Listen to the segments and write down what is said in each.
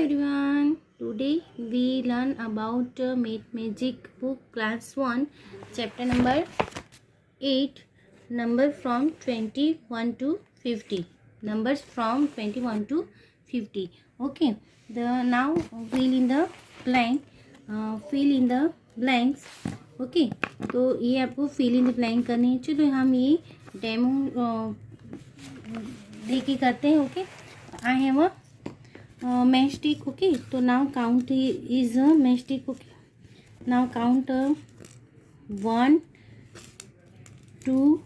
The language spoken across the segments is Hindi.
everyone. Today we learn about Math Magic book class 1 chapter number 8 number from 21 to 50. Numbers from 21 to 50. Okay. Now fill in the blank. Fill in the blanks. Okay. तो ये आपको fill in the blank करनी है. चलो हम ये डेमो देखिए करते हैं. Okay. I have a matchstick. Okay, so now count is a matchstick. Okay, now count 1 2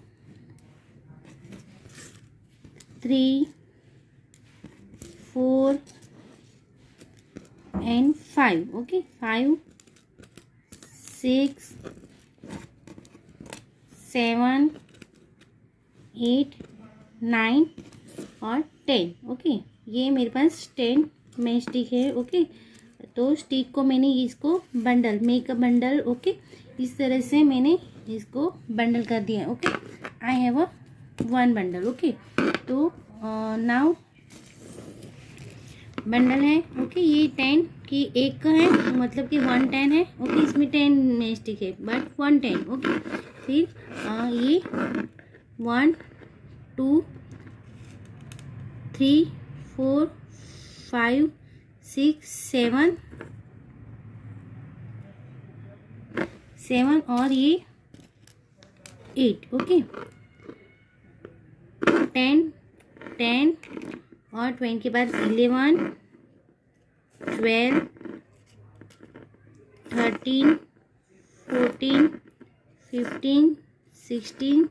3 4 and 5. Okay, 5 6 7 8 9 और 10. ओके, ये मेरे पास 10 मैच स्टिक है. ओके, तो स्टिक को मैंने इसको bundle make a bundle. Okay, इस तरह से मैंने इसको बंडल कर दिया. Okay, I have a 1 bundle. Okay, तो नाउ बंडल है. ओके, ये 10 की एक का है, मतलब कि 1 10 है. ओके, इसमें 10 मैच स्टिक है बट 1 10. ओके, फिर ये 1 2 3 4 5 6 7 और ये 8. ओके, 10 और 20 के बाद 11 12 13 14 15 16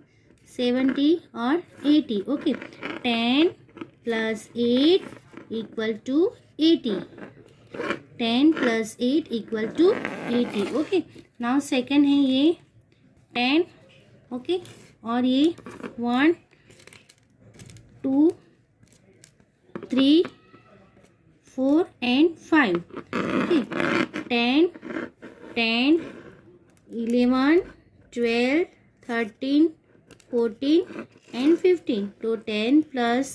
70 और 80. Okay, 10 plus 8 equal to 80. 10 plus 8 equal to 80. Okay, now second है ये 10. ओके, और ये 1 2 3 4 and 5. Okay, 10 11 12 13 14 and 15. तो 10 plus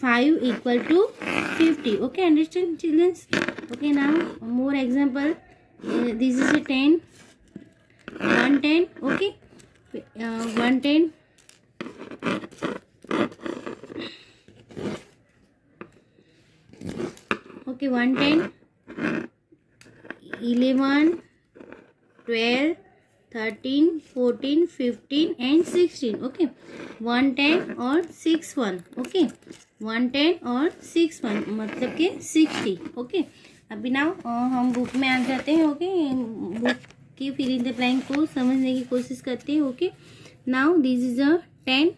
5 equal to 50. Okay, understand children? Okay, now more example. This is a 10 110. Okay, 110 okay, 110 11 12 13 14 15 and 16. Okay, 110 और 61. ओके, 110 और 61 मतलब कि 60. ओके, अभी ना हम बुक में आ जाते हैं. ओके, बुक की फिल इन द ब्लैंक को समझने की कोशिश करते हैं. Okay, now this is a 10.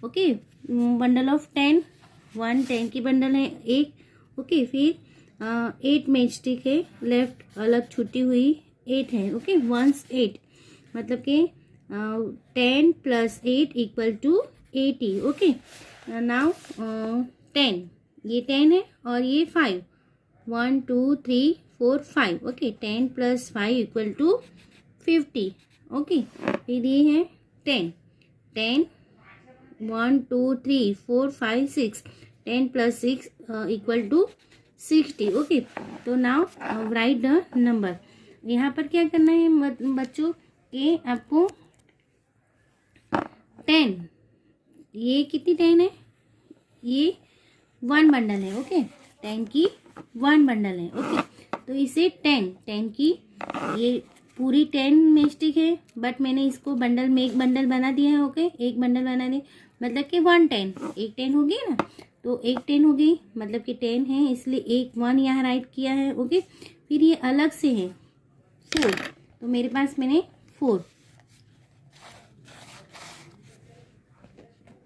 Okay, bundle of 10. 1 10 की बंडल है एक. ओके, फिर 8 मैच स्टिक है. लेफ्ट अलग छुट्टी हुई 8 है. ओके, 1 8 मतलब कि 10 plus 8 equal to 80. Okay, now 10, ये 10 है और ये 5. 1 2 3 4 5. Okay, 10 plus 5 equal to 50. Okay, फिर ये है 10 1 2 3 4 5 6. 10 प्लस 6 इक्वल टू 60. ओके, तो नाउ राइट द नंबर. यहाँ पर क्या करना है बच्चों कि आपको 10, ये कितनी 10 है, ये 1 बंडल है. ओके, 10 की 1 बंडल है. ओके, तो इसे 10 की ये पूरी 10 मैचस्टिक है बट मैंने इसको बंडल में एक बंडल बना दिया है. ओके, एक बंडल बना दिया मतलब कि 1 10. एक 10 हो गई ना, तो एक 10 हो गई मतलब कि 10 है, इसलिए एक 1 यहाँ राइट किया है. ओके, फिर ये अलग से है 4. तो मेरे पास मैंने 4,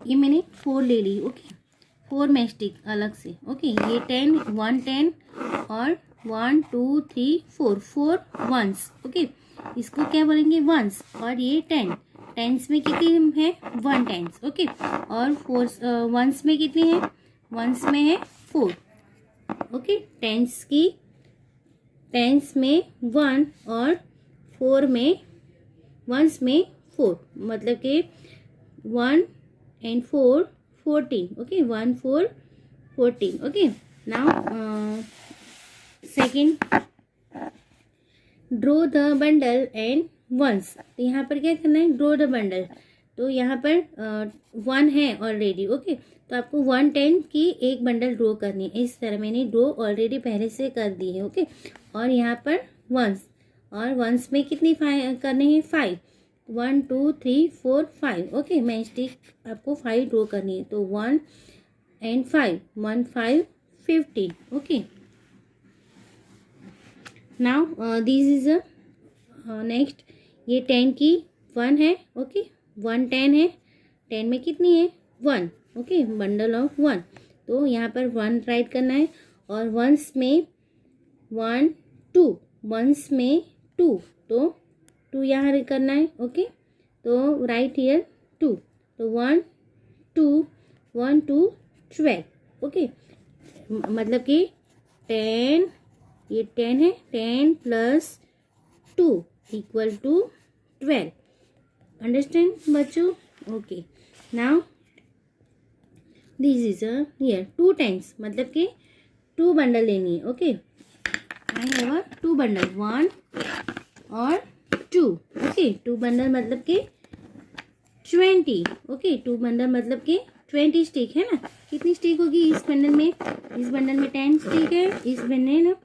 ये मैंने 4 ले ली. ओके, 4 मैचस्टिक अलग से. ओके, ये 10 1 10 और 1 2 3 4 वंस. ओके, इसको क्या बोलेंगे वंस. और ये 10 टेंस में कितनी है 1 टेंस. ओके, और 4 वंस में कितनी है, वंस में है 4. ओके, टेंस में 1 और 4 में वंस में 4 मतलब कि 1 and 4 14. Okay, 1 4 14. Okay, now second, draw the bundle and ones. तो यहाँ पर क्या करना है, ड्रॉ द बंडल। तो यहाँ पर 1 है ऑलरेडी, ओके। तो आपको 110 की एक बंडल ड्रॉ करनी है। इस तरह मैंने ड्रॉ ऑलरेडी पहले से कर दी है, ओके। और यहाँ पर वंस, और वंस में कितनी करने हैं, 5। 1 2 3 4 5, ओके। मैं स्टिक आपको 5 ड्रॉ करनी है। तो 1 and 5, 1 5 15, okay. Now this is a next, ये 10 की 1 है, ओके। 1 10 है, 10 में कितनी है, 1, ओके। बंडल ऑफ 1, तो यहाँ पर 1 राइट करना है। और वंस में 1 2, वंस में 2, तो 2 यहाँ करना है, ओके। तो राइट हियर 2, तो 1 2 1 2 12, ओके। मतलब कि 10, ये 10 है, 10 प्लस 2 इक्वल टू 12। अंडरस्टैंड बच्चों, okay. Now this is here 2 10s, मतलब कि 2 बंडल लेनी है, okay. I have a 2 bundle, 1 और 2, ओके। 2 बंडल मतलब कि 20, ओके। 2 बंडल मतलब कि 20 स्टिक है ना। कितनी स्टिक होगी इस बंडल में, इस बंडल में 10 स्टिक है, इस बंडल में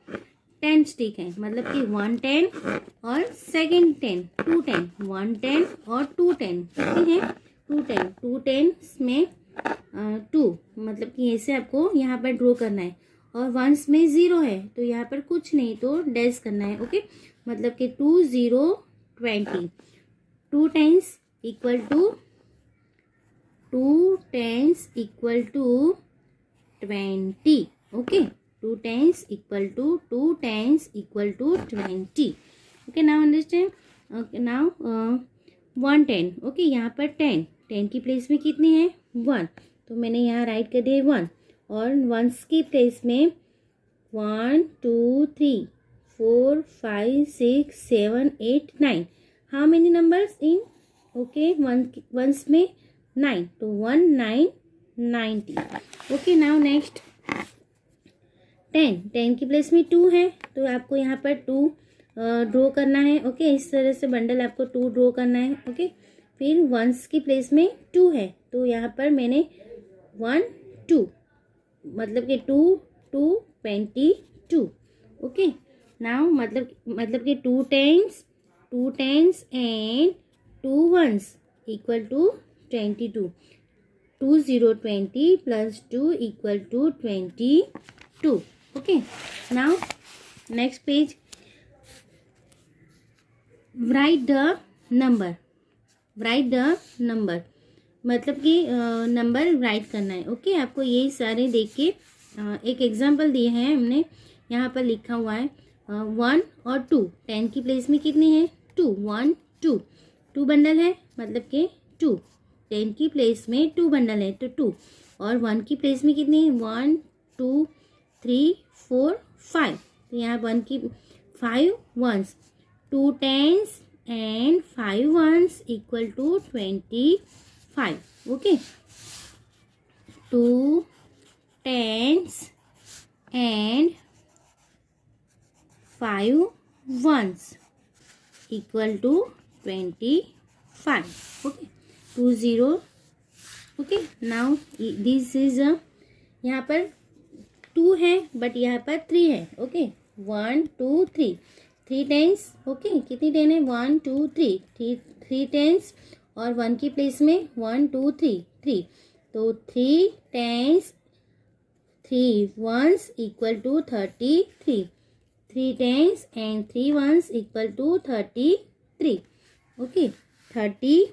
10 स्टिक है। मतलब कि 1 10 और सेकेंड 10, 2 10, 1 10 और 2 10, कितनी है, 2 10। 2 10 में 2, मतलब कि ऐसे आपको यहाँ पर ड्रॉ करना है। और वंस में 0 है, तो यहाँ पर कुछ नहीं, तो डैश करना है, ओके। मतलब कि 2 0 20, 2 10s equal to 2 10s equal to 20, okay. 2 10s equal to 2 10s equal to 20, okay. Now understand, okay. Now 1 10, okay. यहाँ पर 10 की प्लेस में कितनी है, 1, तो मैंने यहाँ राइट कर दिया 1। और वंस की प्लेस में 1 2 3 4 5 6 7 8 9, how many numbers in, okay. Ones में 9, तो 1 9 90, ओके। नाउ नेक्स्ट 10 की प्लेस में 2 है, तो आपको यहाँ पर 2 ड्रॉ करना है, ओके। इस तरह से बंडल आपको 2 ड्रॉ करना है, ओके। फिर वंस की प्लेस में 2 है, तो यहाँ पर मैंने 1 2, मतलब कि 2 2 22, ओके। नाउ मतलब कि 2 10s एंड 2 1s equal to 22। 2 0 20 plus 2 equal to 22, okay. Now next page, right the number, right the number, मतलब कि नंबर राइट करना है, ओके। आपको ये सारे देख के एक एग्जांपल दिए हैं हमने, यहाँ पर लिखा हुआ है 1 और 2। 10 की प्लेस में कितनी है, 2, 1 2, 2 बंडल है, मतलब कि 2। 10 की प्लेस में 2 बंडल है, तो 2। और 1 की प्लेस में कितनी है, 1 2 3 4 5, तो यहाँ 1 की 5 1s, 2 10s and 5 1s equal to 25, okay. 2 10s and 5 1s equal to 25, okay. 2 0, okay. Now this is a, यहाँ पर 2 है बट यहाँ पर 3 है, ओके। 1 2 3, 3 10s, okay. कितनी 10 है, 1 2 3, 3 10s और 1 की प्लेस में 1 2 3 3, तो 3 10s 3 1s equal to 33, 3 10s and 3 1s equal to 33, okay. 30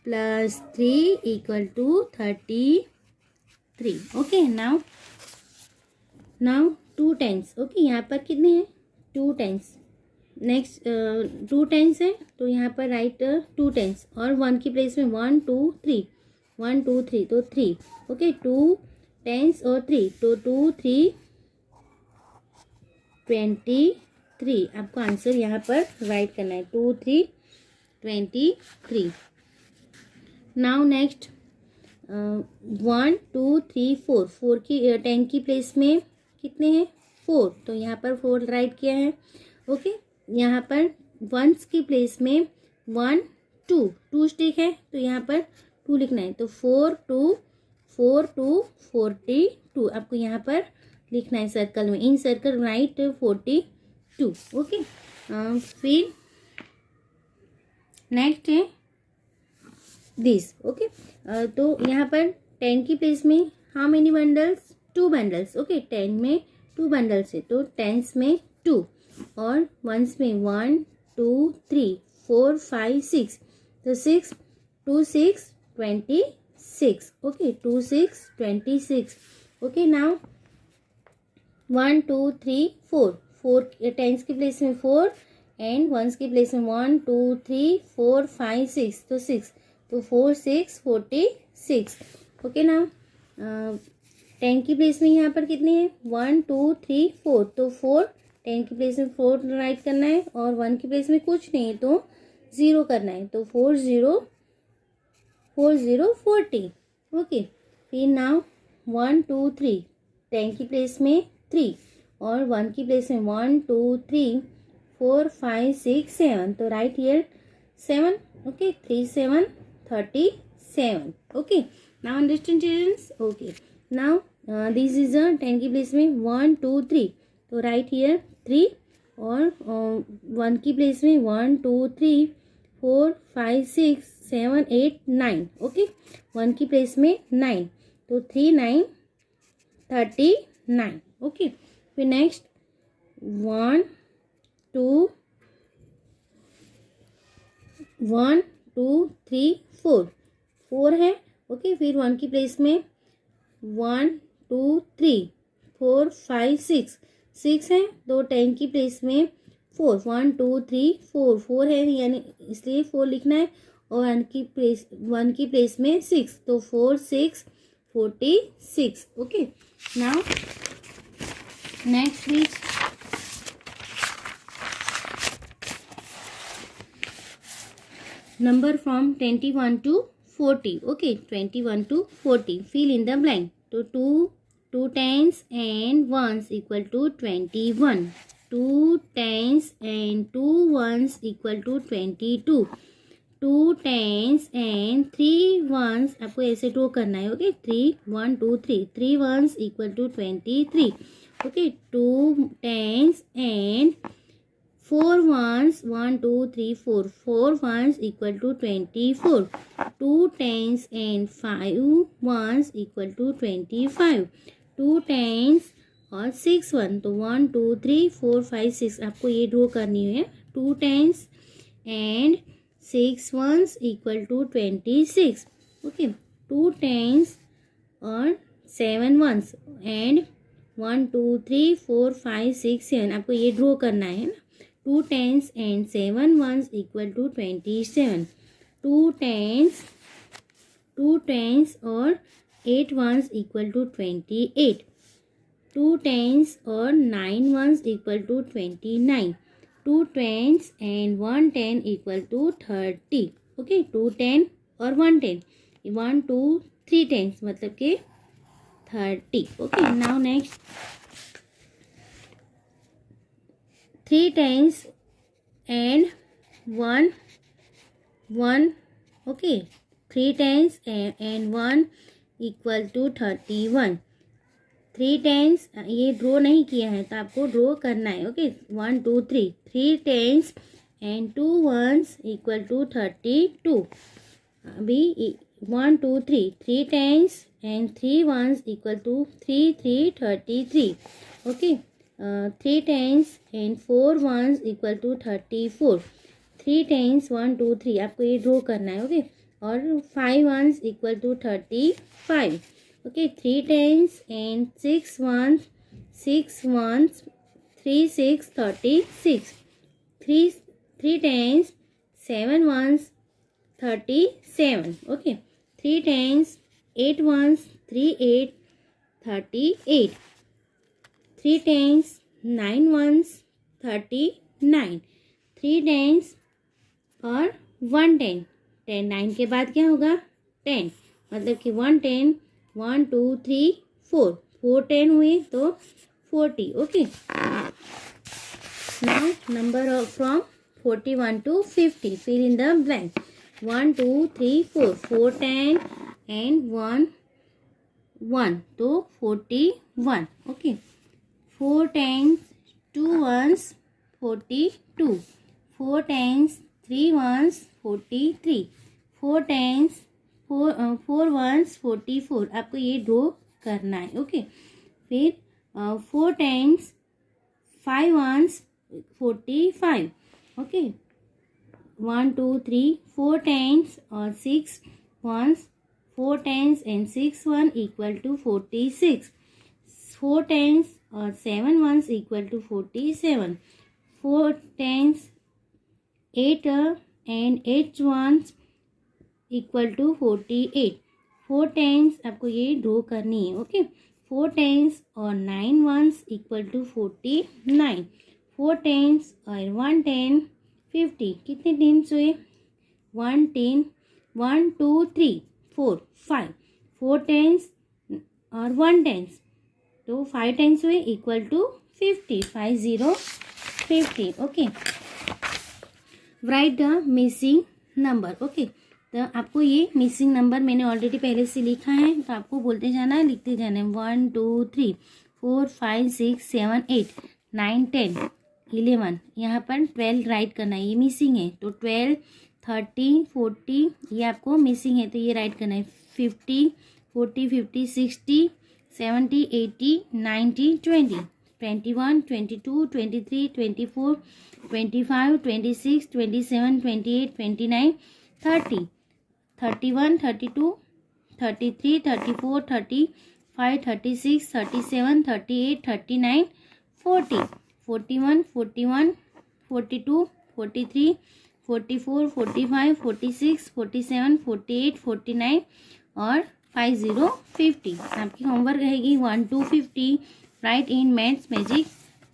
plus 3 equal to 33, okay. Now 2 10s, okay. यहाँ पर कितने हैं, 2 10s। नेक्स्ट 2 10s है, तो यहाँ पर राइट 2 10s और 1 की प्लेस में 1 2 3, 1 2 3, तो 3, ओके। 2 10s और 3, तो 2 3 23, आपको आंसर यहाँ पर राइट करना है, 2 3 23। नाउ नेक्स्ट 1 2 3 4, 4 की 10 की प्लेस में कितने हैं, 4, तो यहाँ पर 4 राइट किया है। ओके, यहाँ पर वंस की प्लेस में 1 2 स्टिक है, तो यहाँ पर 2 लिखना है। तो 4 2 42 आपको यहाँ पर लिखना है सर्कल में। इन सर्कल राइट 42। ओके, फिर नेक्स्ट है दिस। ओके, तो यहाँ पर 10 की प्लेस में how many bundles, 2 bundles. Okay, 10 में 2 बंडल्स है, तो टेंस में 2 और वंस में 1 2 3 4 5 6, तो 6 2 6 26। ओके, 2 6 26। ओके, नाउ 1 2 3 4 टेंस की प्लेस में 4 एंड वंस की प्लेस में 1 2 3 4 5 6, तो 6, तो 4 6 46। ओके, नाउ 10 की प्लेस में यहाँ पर कितने हैं, 1 2 3 4, तो 4 10 की प्लेस में 4 राइट करना है और 1 की प्लेस में कुछ नहीं है तो 0 करना है, तो 4 0 40। ओके, फिर नाउ 1 2 3 10 की प्लेस में 3 और 1 की प्लेस में 1 2 3 4 5 6 7, तो right here 7। Okay, 3 7 37। Okay, now understand childrens. Okay, now this is a 10 की प्लेस में 1 2 3, तो राइट हियर 3 और 1 की प्लेस में 1 2 3 4 5 6 7 8 9। ओके, 1 की प्लेस में 9, तो 3 9 39। ओके, फिर नेक्स्ट 1 2 3 4 है। ओके, फिर 1 की प्लेस में 1 2 3 4 5 6 है, तो 10 की प्लेस में 4 1 2 3 4 है, यानी इसलिए 4 लिखना है और 1 की प्लेस में 6, तो 4 6 46। Okay, now next week number from 21 to 40. Okay, 21 to 40, fill in the blank. So 2 tens and ones equal to 21, 2 tens and 2 ones equal to 22, 2 tens and 3 ones आपको ऐसे ड्रॉ करना है। Okay, 3 1 2 3 ones equal to 23। Okay, 2 tens and 4 ones 1 2 3 4 ones equal to 24, 2 tens and 5 ones equal to 25, 2 tens और 6 1, तो 1 2 3 4 5 6 आपको ये ड्रॉ करनी है। 2 tens and 6 ones equal to 26। Okay, 2 tens और 7 ones and 1 2 3 4 5 6 7 आपको ये ड्रॉ करना है ना। 2 tens and 7 ones equal to 27, 2 tens और 8 ones equal to 28, 2 tens और 9 ones equal to 29, 2 tens and 1 10 equal to 30। Okay, 2 10 और 1 10, 1 2 3 tens मतलब कि 30। Okay, now next 3 tens and 1 okay, 3 tens and 1 equal to 31, 3 tens ये ड्रॉ नहीं किया है तो आपको ड्रॉ करना है। Okay, 1 2 3 tens and 2 ones equal to 32। अभी 1 2 3 tens and 3 ones equal to 3 33। Okay, 3 tens and 4 ones equal to 34, 3 tens 1 2 3 आपको ये ड्रॉ करना है। ओके, और 5 ones equal to 35। Okay, 3 tens and 6 ones 3 6 36, 3 tens 7 ones 37। Okay, 3 tens 8 ones 3 8 38, 3 tens 9 ones 39, 3 tens और 1 10, 9 के बाद क्या होगा 10, मतलब कि 1 10 1 2 3 4 10 हुए तो 40. Okay. Now number from 41 to 50. Fill in the blank. 1, 2, 3, 4. 4, 10 and 1. So 41. Okay. 4 times 2 ones 42. 4 times 3 ones 43. 4 times 4 ones 44. आपको ये ड्रॉ करना है. ओके. फिर 4 times 5 ones 45. ओके. 1, 2, 3. 4 times और 6 ones. 4 times and 6 1 equal to 46. 4 times or 7 ones equal to 47. 4 times 8 and 8 ones equal to 48. 4 times आपको ये ड्रॉ करनी है. ओके. 4 times और 9 ones equal to 49. 4 times और 1 10 50. कितने टेंस हुए? 1 10. 1 2 3 4 5. 4 times और 1 times. तो 5 times हुए equal to 50. 50 50. Okay. Right the missing number. Okay. तो आपको ये मिसिंग नंबर मैंने ऑलरेडी पहले से लिखा है, तो आपको बोलते जाना है, लिखते जाना है. 1 2 3 4 5 6 7 8 9 10 11. यहाँ पर 12 राइट करना है. ये मिसिंग है तो 12 30 40 ये आपको मिसिंग है तो ये राइट करना है. 50 40 50 60 70 80 90 20 21 22 23 24 25 26 27 28 29 30 31 32 33 34 35 36 37 38 39 40 41 41 42 43 44 45 46 47 48 49 और 50 50. आपकी होमवर्क रहेगी 1 to 50. Write in maths magic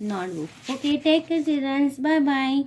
notebook. Okay. Take care childrens. Bye bye.